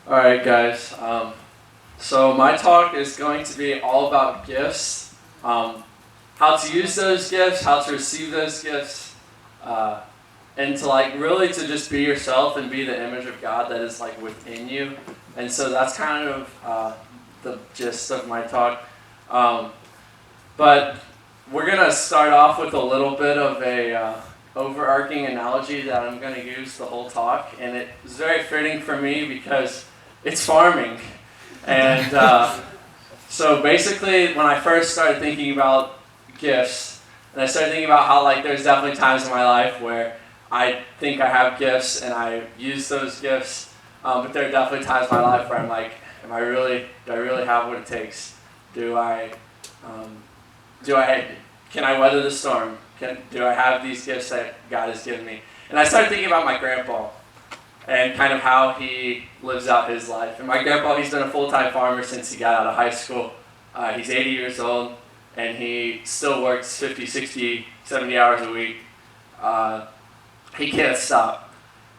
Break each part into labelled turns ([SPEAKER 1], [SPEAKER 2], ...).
[SPEAKER 1] All right, guys. So my talk is going to be all about gifts, how to use those gifts, how to receive those gifts, and to really to just be yourself and be the image of God that is within you. And so that's kind of the gist of my talk. But we're gonna start off with a little bit of a overarching analogy that I'm gonna use the whole talk, and it is very fitting for me because it's farming. And so basically, when I first started thinking about gifts, and I started thinking about how there's definitely times in my life where I think I have gifts and I use those gifts, but there are definitely times in my life where I'm like, do I really have what it takes? Can I weather the storm? Do I have these gifts that God has given me? And I started thinking about my grandpa and kind of how he lives out his life. And my grandpa, he's been a full-time farmer since he got out of high school. He's 80 years old, and he still works 50, 60, 70 hours a week. He can't stop.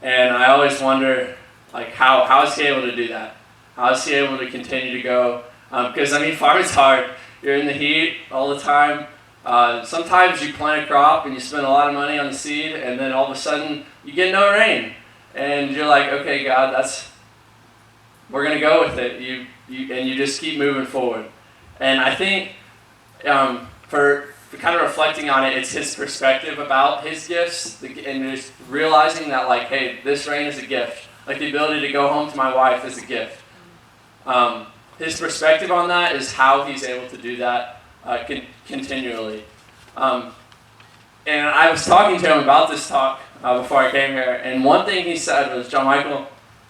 [SPEAKER 1] And I always wonder, how is he able to do that? How is he able to continue to go? Because, farming's hard. You're in the heat all the time. Sometimes you plant a crop and you spend a lot of money on the seed, and then all of a sudden you get no rain. And you're like, okay, God, we're going to go with it. And you just keep moving forward. And I think for kind of reflecting on it, it's his perspective about his gifts and just realizing that, hey, this rain is a gift. The ability to go home to my wife is a gift. His perspective on that is how he's able to do that continually. And I was talking to him about this talk before I came here, and one thing he said was, John Michael,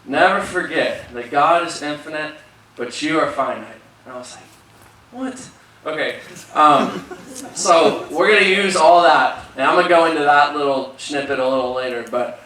[SPEAKER 1] never forget that God is infinite, but you are finite. And I was like, what? Okay, so we're going to use all that, and I'm going to go into that little snippet a little later, but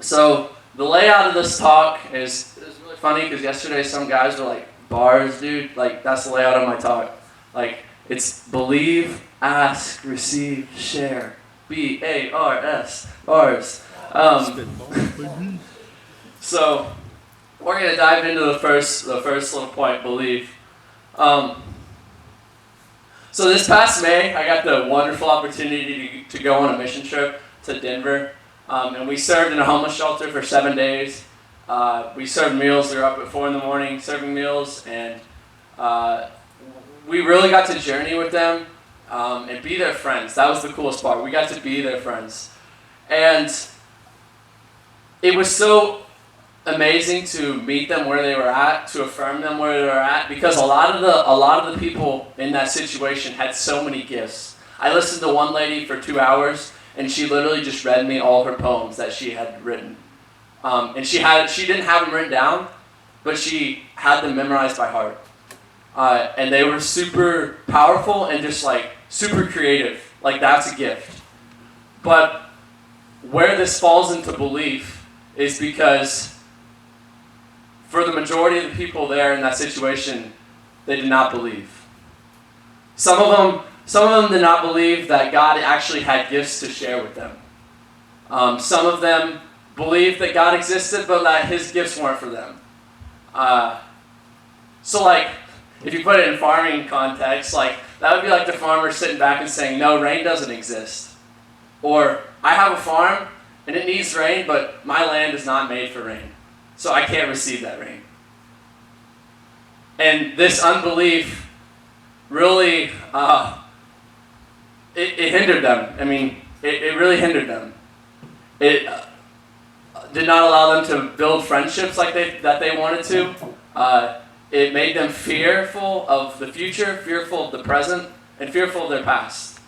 [SPEAKER 1] so the layout of this talk is really funny because yesterday some guys were like, bars, dude, that's the layout of my talk. It's believe, ask, receive, share. B-A-R-S, bars. So we're going to dive into the first little point, believe. So this past May, I got the wonderful opportunity to go on a mission trip to Denver. And we served in a homeless shelter for 7 days. We served meals. We were up at 4 in the morning serving meals. And we really got to journey with them and be their friends. That was the coolest part. We got to be their friends. And it was so amazing to meet them where they were at, to affirm them where they were at, because a lot of the people in that situation had so many gifts. I listened to one lady for 2 hours, and she literally just read me all her poems that she had written. And she didn't have them written down, but she had them memorized by heart. And they were super powerful and just super creative. That's a gift. But where this falls into belief is because for the majority of the people there in that situation, they did not believe. Some of them did not believe that God actually had gifts to share with them. Some of them believed that God existed, but that his gifts weren't for them. If you put it in farming context, that would be like the farmer sitting back and saying, no, rain doesn't exist. Or, I have a farm, and it needs rain, but my land is not made for rain. So I can't receive that rain. And this unbelief really, it hindered them. It really hindered them. It did not allow them to build friendships that they wanted to. It made them fearful of the future, fearful of the present, and fearful of their past.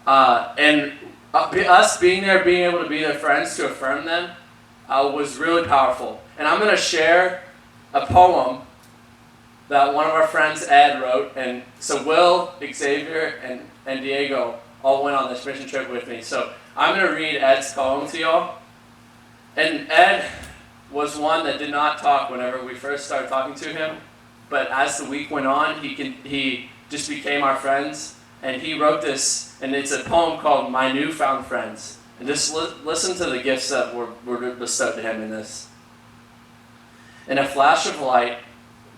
[SPEAKER 1] And us being there, being able to be their friends, to affirm them, was really powerful. And I'm going to share a poem that one of our friends, Ed, wrote. And so Will, Xavier, and Diego all went on this mission trip with me. So I'm going to read Ed's poem to y'all. And Ed was one that did not talk whenever we first started talking to him. But as the week went on, he just became our friends. And he wrote this, and it's a poem called My Newfound Friends. And just listen to the gifts that were bestowed to him in this. In a flash of light,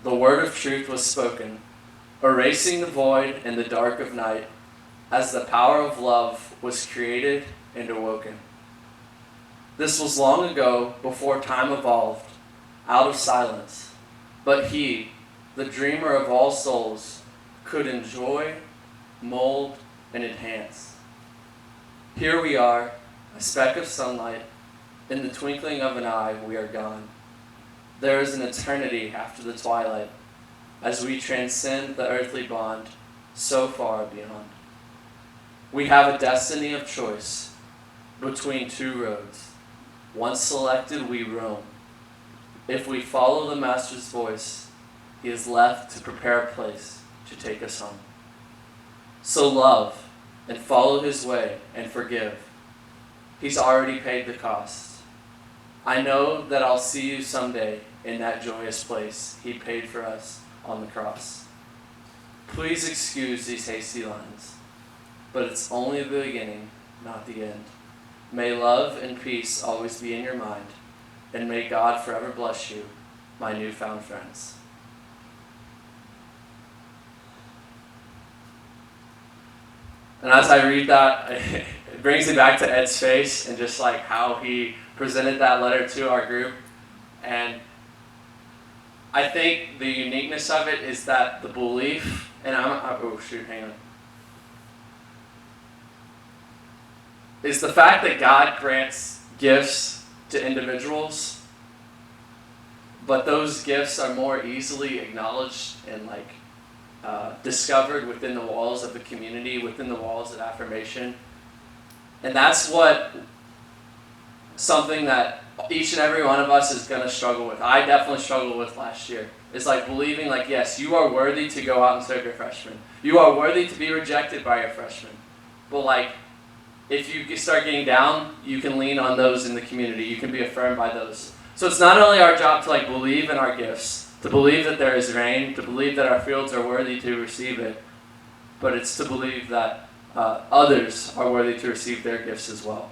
[SPEAKER 1] the word of truth was spoken, erasing the void and the dark of night, as the power of love was created and awoken. This was long ago, before time evolved, out of silence, but he, the dreamer of all souls, could enjoy, mold, and enhance. Here we are, a speck of sunlight, in the twinkling of an eye we are gone. There is an eternity after the twilight, as we transcend the earthly bond, so far beyond. We have a destiny of choice between two roads. Once selected, we roam. If we follow the Master's voice, he is left to prepare a place to take us home. So love and follow his way and forgive. He's already paid the cost. I know that I'll see you someday in that joyous place he paid for us on the cross. Please excuse these hasty lines, but it's only the beginning, not the end. May love and peace always be in your mind, and may God forever bless you, my newfound friends. And as I read that, it brings me back to Ed's face and just like how he presented that letter to our group. And I think the uniqueness of it is that the belief, and is the fact that God grants gifts to individuals, but those gifts are more easily acknowledged and discovered within the walls of the community, within the walls of Affirmation. And that's something that each and every one of us is going to struggle with. I definitely struggled with last year. It's like believing yes, you are worthy to go out and serve your freshmen. You are worthy to be rejected by your freshmen. But if you start getting down, you can lean on those in the community. You can be affirmed by those. So it's not only our job to believe in our gifts, to believe that there is rain, to believe that our fields are worthy to receive it, but it's to believe that others are worthy to receive their gifts as well.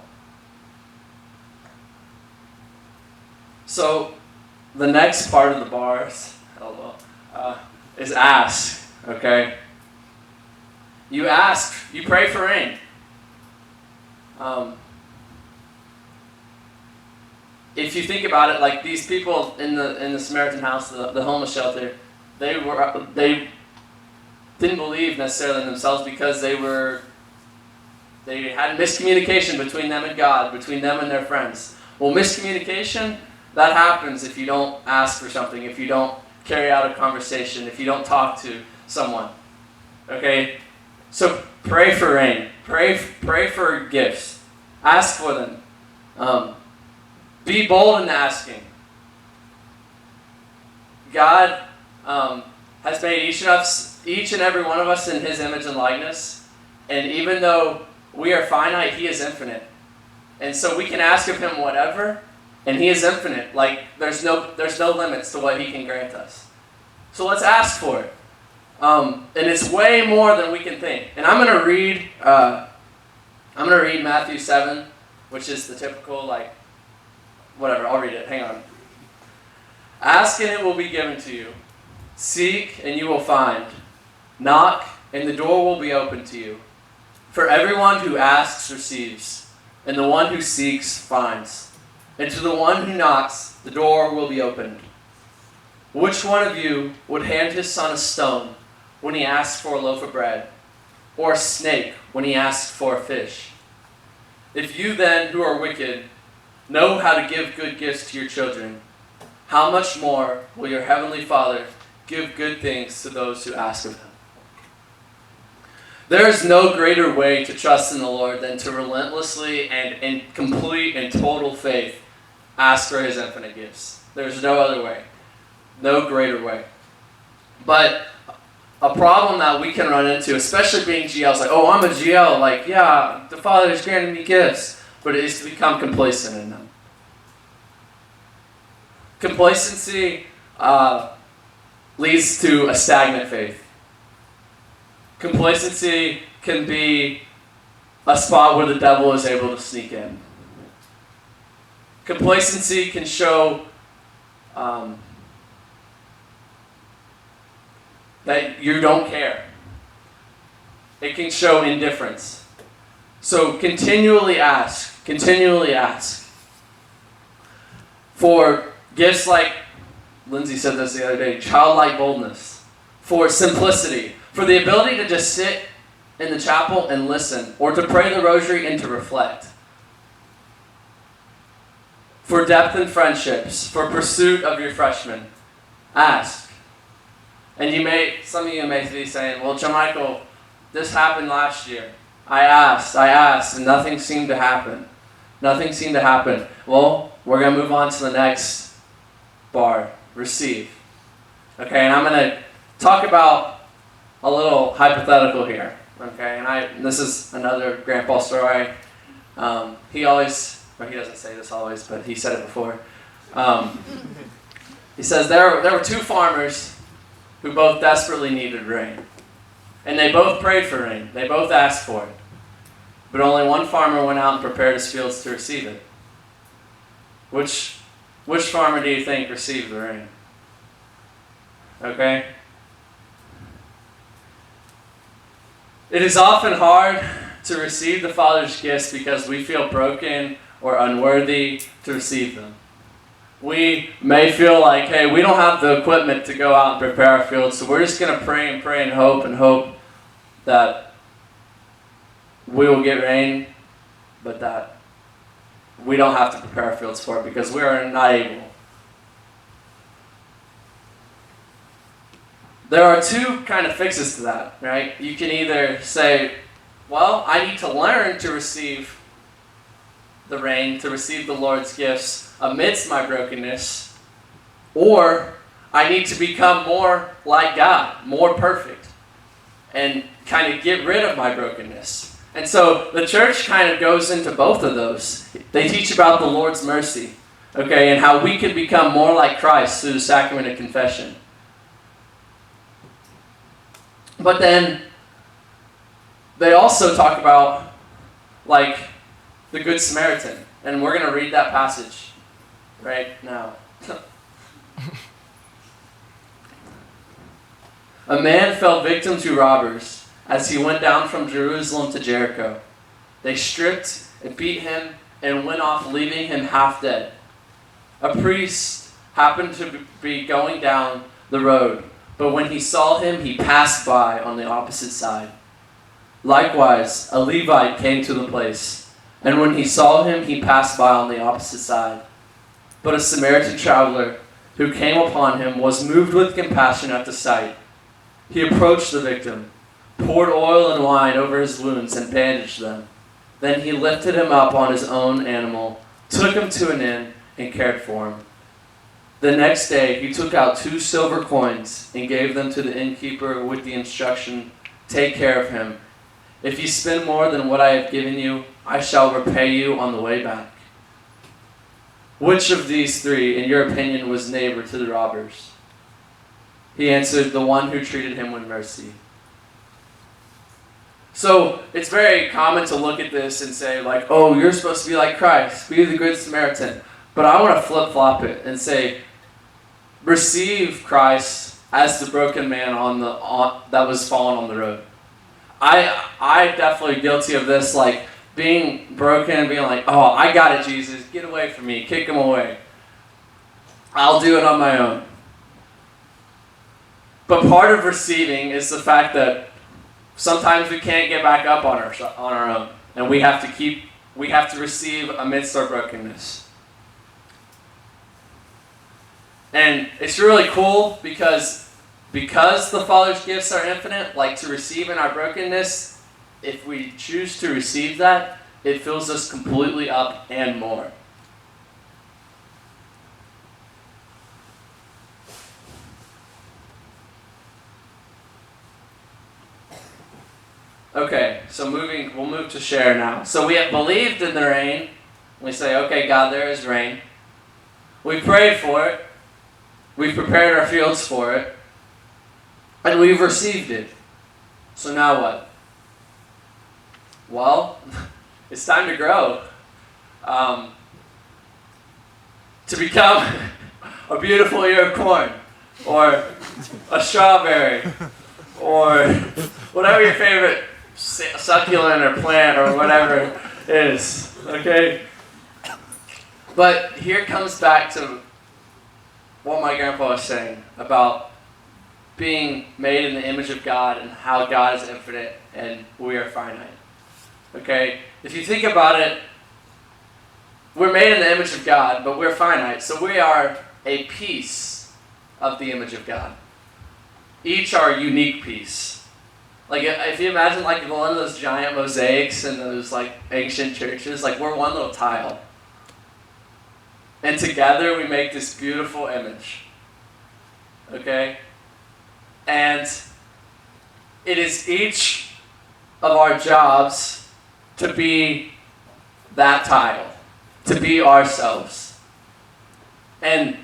[SPEAKER 1] So the next part of the bars is ask, okay? You ask, you pray for rain. If you think about it, these people in the Samaritan house, the homeless shelter, they didn't believe necessarily in themselves because they had miscommunication between them and God, between them and their friends. Well, miscommunication, that happens if you don't ask for something, if you don't carry out a conversation, if you don't talk to someone. Okay? So pray for rain. Pray for gifts. Ask for them. Be bold in asking. God has made each and every one of us in his image and likeness. And even though we are finite, he is infinite. And so we can ask of him whatever, and he is infinite. There's no limits to what he can grant us. So let's ask for it. And it's way more than we can think. And I'm going to read Matthew 7, which is the typical whatever, I'll read it. Hang on. Ask and it will be given to you. Seek and you will find. Knock and the door will be opened to you. For everyone who asks receives, and the one who seeks finds. And to the one who knocks, the door will be opened. Which one of you would hand his son a stone when he asks for a loaf of bread, or a snake when he asks for a fish? If you then, who are wicked, know how to give good gifts to your children, how much more will your heavenly Father give good things to those who ask of him? There is no greater way to trust in the Lord than to relentlessly and in complete and total faith ask for his infinite gifts. There's no other way. No greater way. But a problem that we can run into, especially being GLs, I'm a GL, yeah, the Father has granted me gifts, but it is to become complacent in them. Complacency leads to a stagnant faith. Complacency can be a spot where the devil is able to sneak in. Complacency can show that you don't care. It can show indifference. So continually ask for gifts like, Lindsay said this the other day, childlike boldness, for simplicity, for the ability to just sit in the chapel and listen, or to pray the rosary and to reflect, for depth in friendships, for pursuit of your freshmen. Ask. And some of you may be saying, well, John Michael, this happened last year. I asked, and nothing seemed to happen. Well, we're going to move on to the next bar, receive. Okay, and I'm going to talk about a little hypothetical here. Okay, and this is another grandpa story. He doesn't say this always, but he said it before. He says there were two farmers who both desperately needed rain. And they both prayed for rain. They both asked for it. But only one farmer went out and prepared his fields to receive it. Which farmer do you think received the rain? Okay? It is often hard to receive the Father's gifts because we feel broken or unworthy to receive them. We may feel like, hey, we don't have the equipment to go out and prepare our fields, so we're just going to pray and hope that we will get rain, but that we don't have to prepare our fields for it because we are not able. There are two kind of fixes to that, right? You can either say, well, I need to learn to receive the rain, to receive the Lord's gifts amidst my brokenness, or I need to become more like God, more perfect, and kind of get rid of my brokenness. And so the church kind of goes into both of those. They teach about the Lord's mercy, okay, and how we can become more like Christ through the sacrament of confession. But then they also talk about, like, the Good Samaritan. And we're going to read that passage right now. A man fell victim to robbers as he went down from Jerusalem to Jericho. They stripped and beat him and went off, leaving him half dead. A priest happened to be going down the road, but when he saw him, he passed by on the opposite side. Likewise, a Levite came to the place, and when he saw him, he passed by on the opposite side. But a Samaritan traveler who came upon him was moved with compassion at the sight. He approached the victim, poured oil and wine over his wounds, and bandaged them. Then he lifted him up on his own animal, took him to an inn, and cared for him. The next day he took out 2 silver coins and gave them to the innkeeper with the instruction, "Take care of him. If you spend more than what I have given you, I shall repay you on the way back." Which of these 3, in your opinion, was neighbor to the robbers? He answered, "The one who treated him with mercy." So it's very common to look at this and say, like, oh, you're supposed to be like Christ, be the Good Samaritan. But I want to flip-flop it and say, receive Christ as the broken man that was fallen on the road. I definitely guilty of this, like being broken and being like, oh, I got it, Jesus, get away from me, kick him away. I'll do it on my own. But part of receiving is the fact that sometimes we can't get back up on our own, and we have to receive amidst our brokenness. And it's really cool because the Father's gifts are infinite, like to receive in our brokenness, if we choose to receive that, it fills us completely up and more. Okay, so we'll move to share now. So we have believed in the rain. We say, okay, God, there is rain. We prayed for it. We've prepared our fields for it. And we've received it. So now what? Well, it's time to grow. To become a beautiful ear of corn. Or a strawberry, or whatever your favorite succulent or plant or whatever is, okay? But here comes back to what my grandpa was saying about being made in the image of God and how God is infinite and we are finite. Okay? If you think about it, we're made in the image of God, but we're finite, so we are a piece of the image of God. Each are a unique piece. Like, if you imagine like one of those giant mosaics in those like ancient churches, like we're one little tile. And together we make this beautiful image. Okay? And it is each of our jobs to be that tile, to be ourselves. And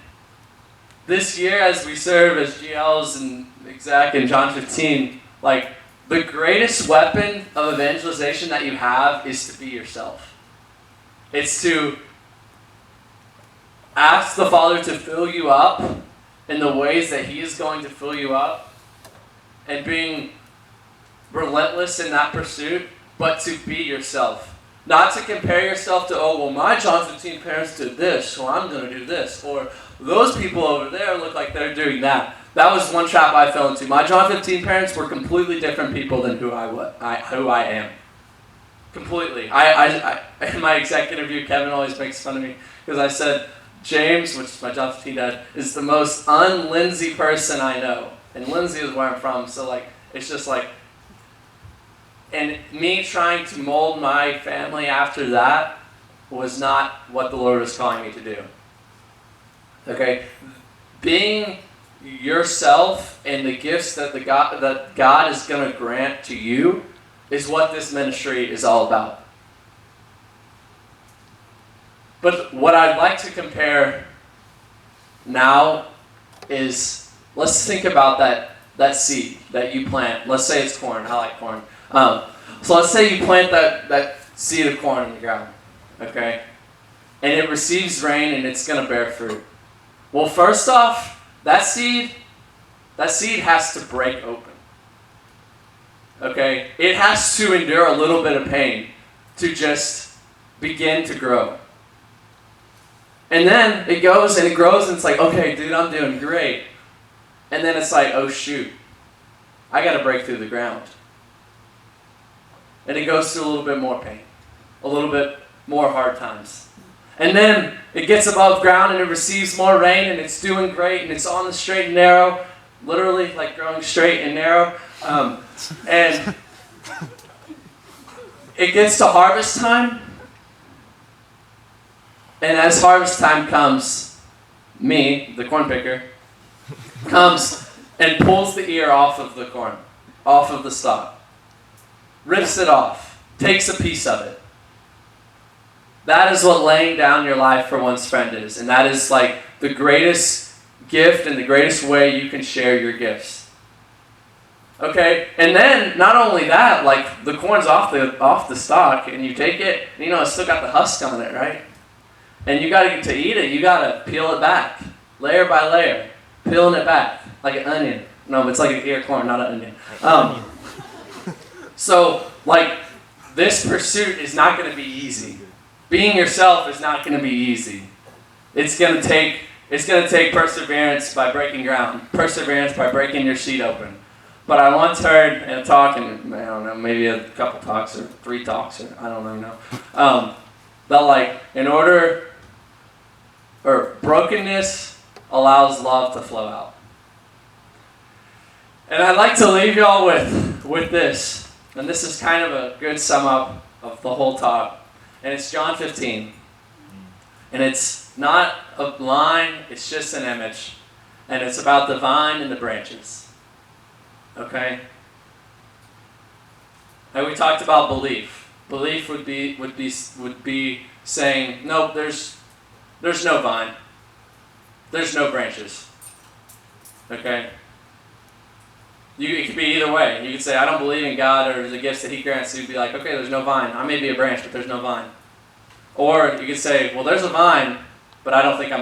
[SPEAKER 1] this year, as we serve as GLs and Exec in John 15, like the greatest weapon of evangelization that you have is to be yourself. It's to ask the Father to fill you up in the ways that He is going to fill you up, and being relentless in that pursuit, but to be yourself. Not to compare yourself to, oh, well, my John 15 parents did this, so I'm going to do this. Or those people over there look like they're doing that. That was one trap I fell into. My John 15 parents were completely different people than who I am. Completely. In my exec interview, Kevin always makes fun of me because I said, James, which is my John 15 dad, is the most un-Lindsay person I know. And Lindsay is where I'm from, so like it's just like, and me trying to mold my family after that was not what the Lord was calling me to do. Okay? Being yourself and the gifts that God is going to grant to you is what this ministry is all about. But what I'd like to compare now is, let's think about that seed that you plant. Let's say it's corn. I like corn. So let's say you plant that seed of corn in the ground, okay? And it receives rain and it's going to bear fruit. Well, first off, that seed has to break open. Okay? It has to endure a little bit of pain to just begin to grow. And then it goes and it grows and it's like, okay, dude, I'm doing great. And then it's like, oh shoot, I got to break through the ground. And it goes through a little bit more pain, a little bit more hard times. And then it gets above ground and it receives more rain and it's doing great and it's on the straight and narrow, literally like growing straight and narrow. And it gets to harvest time. And as harvest time comes, me, the corn picker, comes and pulls the ear off of the corn, off of the stalk, rips it off, takes a piece of it. That is what laying down your life for one's friend is. And that is like the greatest gift and the greatest way you can share your gifts. Okay? And then, not only that, like the corn's off the stalk and you take it, and it's still got the husk on it, right? And you gotta get to eat it, you gotta peel it back, layer by layer, peeling it back, like an onion. No, it's like an ear corn, not an onion. So, like, this pursuit is not gonna be easy. Being yourself is not gonna be easy. It's gonna take perseverance by breaking ground, perseverance by breaking your seed open. But I once heard in a talk, and I don't know, maybe a couple talks or 3 talks, or I don't even know, that like, brokenness allows love to flow out. And I'd like to leave y'all with this. And this is kind of a good sum up of the whole talk. And it's John 15. And it's not a line, it's just an image. And it's about the vine and the branches. Okay? And we talked about belief. Belief would be saying, no, there's no vine. There's no branches. Okay? It could be either way. You could say, I don't believe in God or the gifts that He grants. So you'd be like, okay, there's no vine. I may be a branch, but there's no vine. Or you could say, well, there's a vine, but I don't think I'm